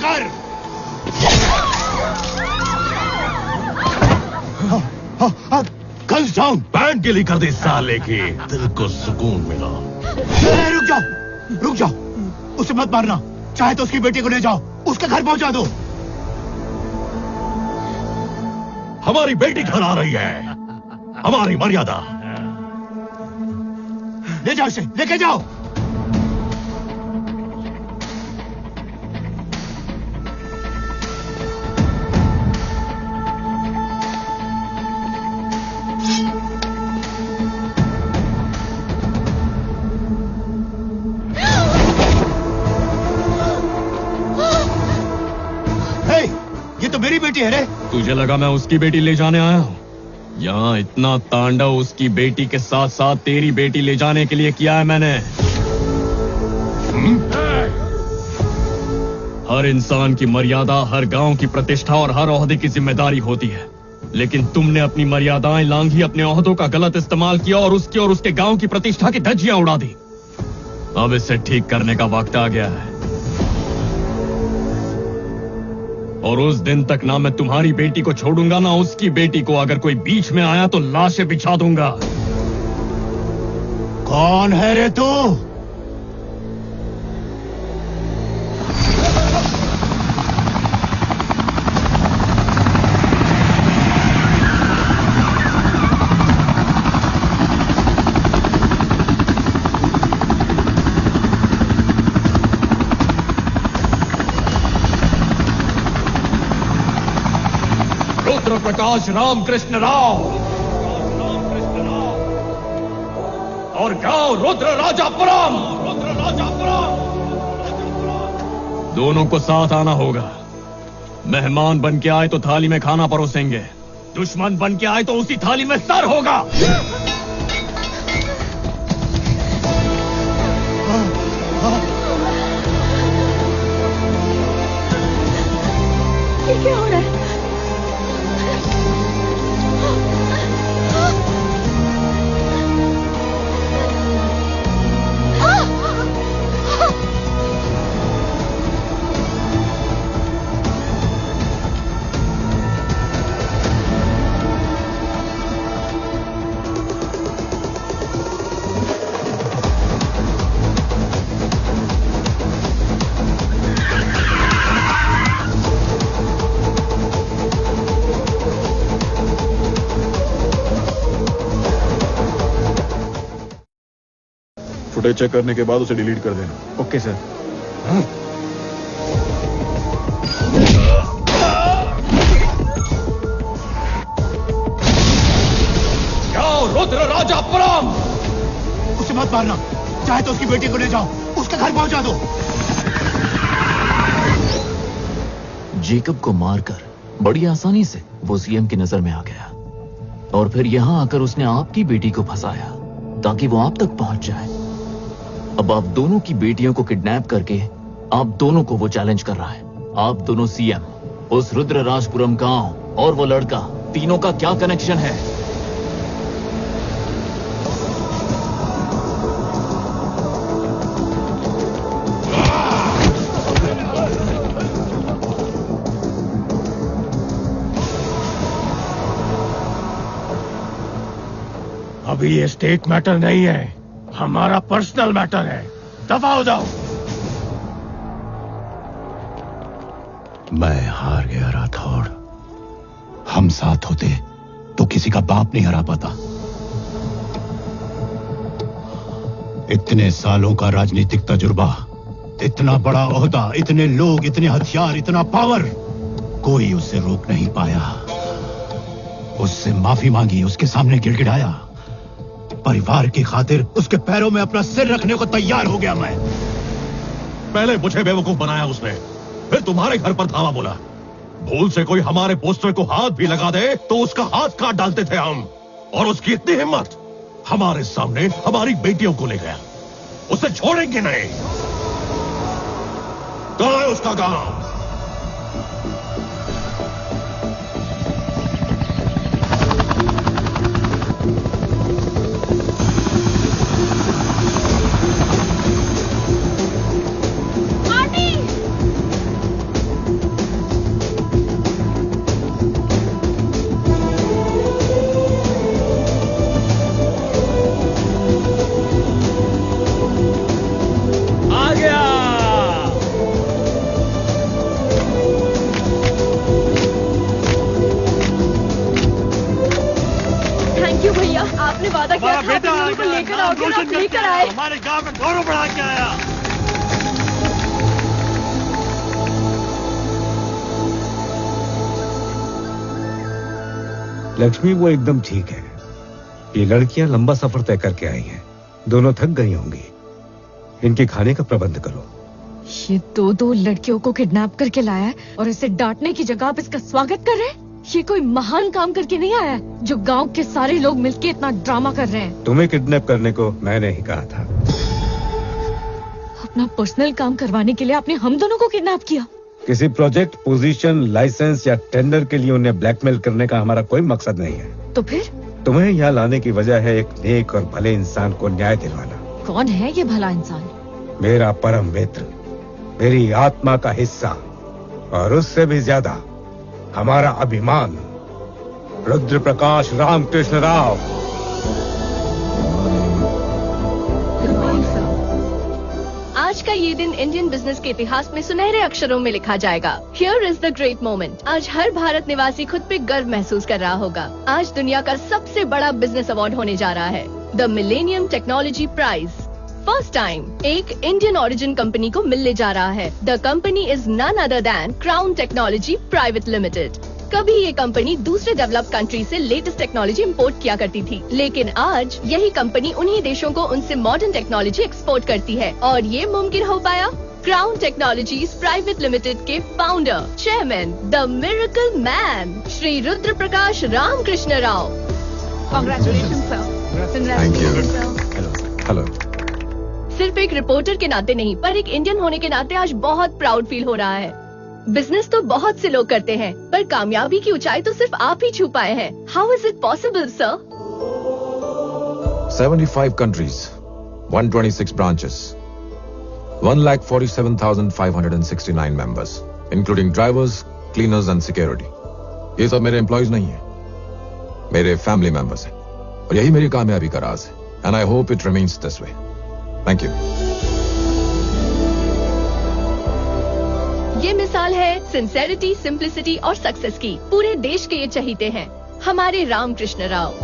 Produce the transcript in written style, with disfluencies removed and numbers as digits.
कर। Guns down. Band गिली कर दी साले की, दिल को सुकून मिला। रुक जाओ, रुक जाओ, उसे मत मारना। चाहे तो उसकी बेटी को ले जाओ, उसके घर पहुंचा दो। हमारी बेटी घर आ रही है, हमारी मर्यादा। ले जाओ इसे, लेके जाओ। ये तो मेरी बेटी है रे। तुझे लगा मैं उसकी बेटी ले जाने आया हूँ? यहाँ इतना तांडव उसकी बेटी के साथ साथ तेरी बेटी ले जाने के लिए किया है मैंने। हर इंसान की मर्यादा, हर गांव की प्रतिष्ठा और हर ओहदे की जिम्मेदारी होती है, लेकिन तुमने अपनी मर्यादाएं लांघी, अपने ओहदों का गलत इस्तेमाल किया और उसकी और उसके गांव की प्रतिष्ठा की धज्जियां उड़ा दी। अब इसे ठीक करने का वक्त आ गया है, और उस दिन तक ना मैं तुम्हारी बेटी को छोड़ूंगा ना उसकी बेटी को। अगर कोई बीच में आया तो लाशें बिछा दूंगा। कौन है रे तू? प्रकाश रामकृष्ण राव और गांव रुद्र राजापुरम। दोनों को साथ आना होगा। मेहमान बन के आए तो थाली में खाना परोसेंगे, दुश्मन बन के आए तो उसी थाली में सर होगा। ये क्या हो रहा है? फुटेज चेक करने के बाद उसे डिलीट कर देना। Okay sir. जाओ रुद्र राजापुरम। उसे मत मारना। चाहे तो उसकी बेटी को ले जाओ, उसके घर पहुंचा दो। जेकब को मारकर बड़ी आसानी से वो सीएम की नजर में आ गया, और फिर यहां आकर उसने आपकी बेटी को फंसाया ताकि वो आप तक पहुंच जाए। अब आप दोनों की बेटियों को किडनैप करके आप दोनों को वो चैलेंज कर रहा है। आप दोनों सीएम, उस रुद्रराजपुरम गांव और वो लड़का, तीनों का क्या कनेक्शन है? अभी ये स्टेट मैटर नहीं है, हमारा पर्सनल मैटर है। दफा हो जाओ। मैं हार गया राठौड़। हम साथ होते तो किसी का बाप नहीं हरा पाता। इतने सालों का राजनीतिक तजुर्बा, इतना बड़ा ओहदा, इतने लोग, इतने हथियार, इतना पावर, कोई उसे रोक नहीं पाया। उससे माफी मांगी, उसके सामने गिड़गिड़ाया। परिवार की खातिर उसके पैरों में अपना सिर रखने को तैयार हो गया मैं। पहले मुझे बेवकूफ बनाया उसने, फिर तुम्हारे घर पर धावा बोला। भूल से कोई हमारे पोस्टर को हाथ भी लगा दे तो उसका हाथ काट डालते थे हम। और उसकी इतनी हिम्मत, हमारे सामने हमारी बेटियों को ले गया। उसे छोड़ेंगे नहीं। कहां है उसका गांव? हमारा बेटा आ गया, लेकर आओगे, आप लेकर आए। हमारे गांव में गौरव बढ़ा के आया। लक्ष्मी, वो एकदम ठीक है। ये लड़कियां लंबा सफर तय करके आई हैं, दोनों थक गई होंगी। इनके खाने का प्रबंध करो। ये दो लड़कियों को किडनैप करके लाया है और इसे डांटने की जगह आप इसका स्वागत कर रहे हैं। ये कोई महान काम करके नहीं आया है जो गांव के सारे लोग मिलके इतना ड्रामा कर रहे हैं। तुम्हें किडनैप करने को मैंने ही कहा था। अपना पर्सनल काम करवाने के लिए आपने हम दोनों को किडनैप किया। किसी प्रोजेक्ट, पोजीशन, लाइसेंस या टेंडर के लिए उन्हें ब्लैकमेल करने का हमारा कोई मकसद नहीं है। तो फिर? तुम्हें यहाँ लाने की वजह है एक नेक और भले इंसान को न्याय दिलवाना। कौन है ये भला इंसान? मेरा परम मित्र, मेरी आत्मा का हिस्सा, और उससे भी ज्यादा हमारा अभिमान, रुद्र प्रकाश रामकृष्ण राव। आज का ये दिन इंडियन बिजनेस के इतिहास में सुनहरे अक्षरों में लिखा जाएगा। Here is the great moment. आज हर भारत निवासी खुद पे गर्व महसूस कर रहा होगा। आज दुनिया का सबसे बड़ा बिजनेस अवार्ड होने जा रहा है, the millennium technology prize. First time एक इंडियन ओरिजिन कंपनी को मिलने जा रहा है। The company is none other than Crown Technology Private Limited. कभी ये कंपनी दूसरे डेवलप्ड कंट्री से लेटेस्ट टेक्नोलॉजी इंपोर्ट किया करती थी, लेकिन आज यही कंपनी उन्हीं देशों को उनसे मॉडर्न टेक्नोलॉजी एक्सपोर्ट करती है। और ये मुमकिन हो पाया क्राउन टेक्नोलॉजीज प्राइवेट लिमिटेड के founder, chairman, the miracle man, Shri Rudra Prakash Ramakrishna Rao. Congratulation sir. Hello. सिर्फ एक रिपोर्टर के नाते नहीं, पर एक इंडियन होने के नाते आज बहुत प्राउड फील हो रहा है। बिजनेस तो बहुत से लोग करते हैं, पर कामयाबी की ऊंचाई तो सिर्फ आप ही छू पाए हैं। How is it possible sir? 75 countries, 126 branches, 1,47,569 members, including drivers, cleaners and security. ये सब मेरे एम्प्लॉयज नहीं है, मेरे फैमिली मेंबर्स हैं, और यही मेरी कामयाबी का राज है। And I hope it remains this way. Thank you. ये मिसाल है सिंसेरिटी, सिंप्लिसिटी और सक्सेस की। पूरे देश के ये चहीते हैं हमारे रामकृष्ण राव।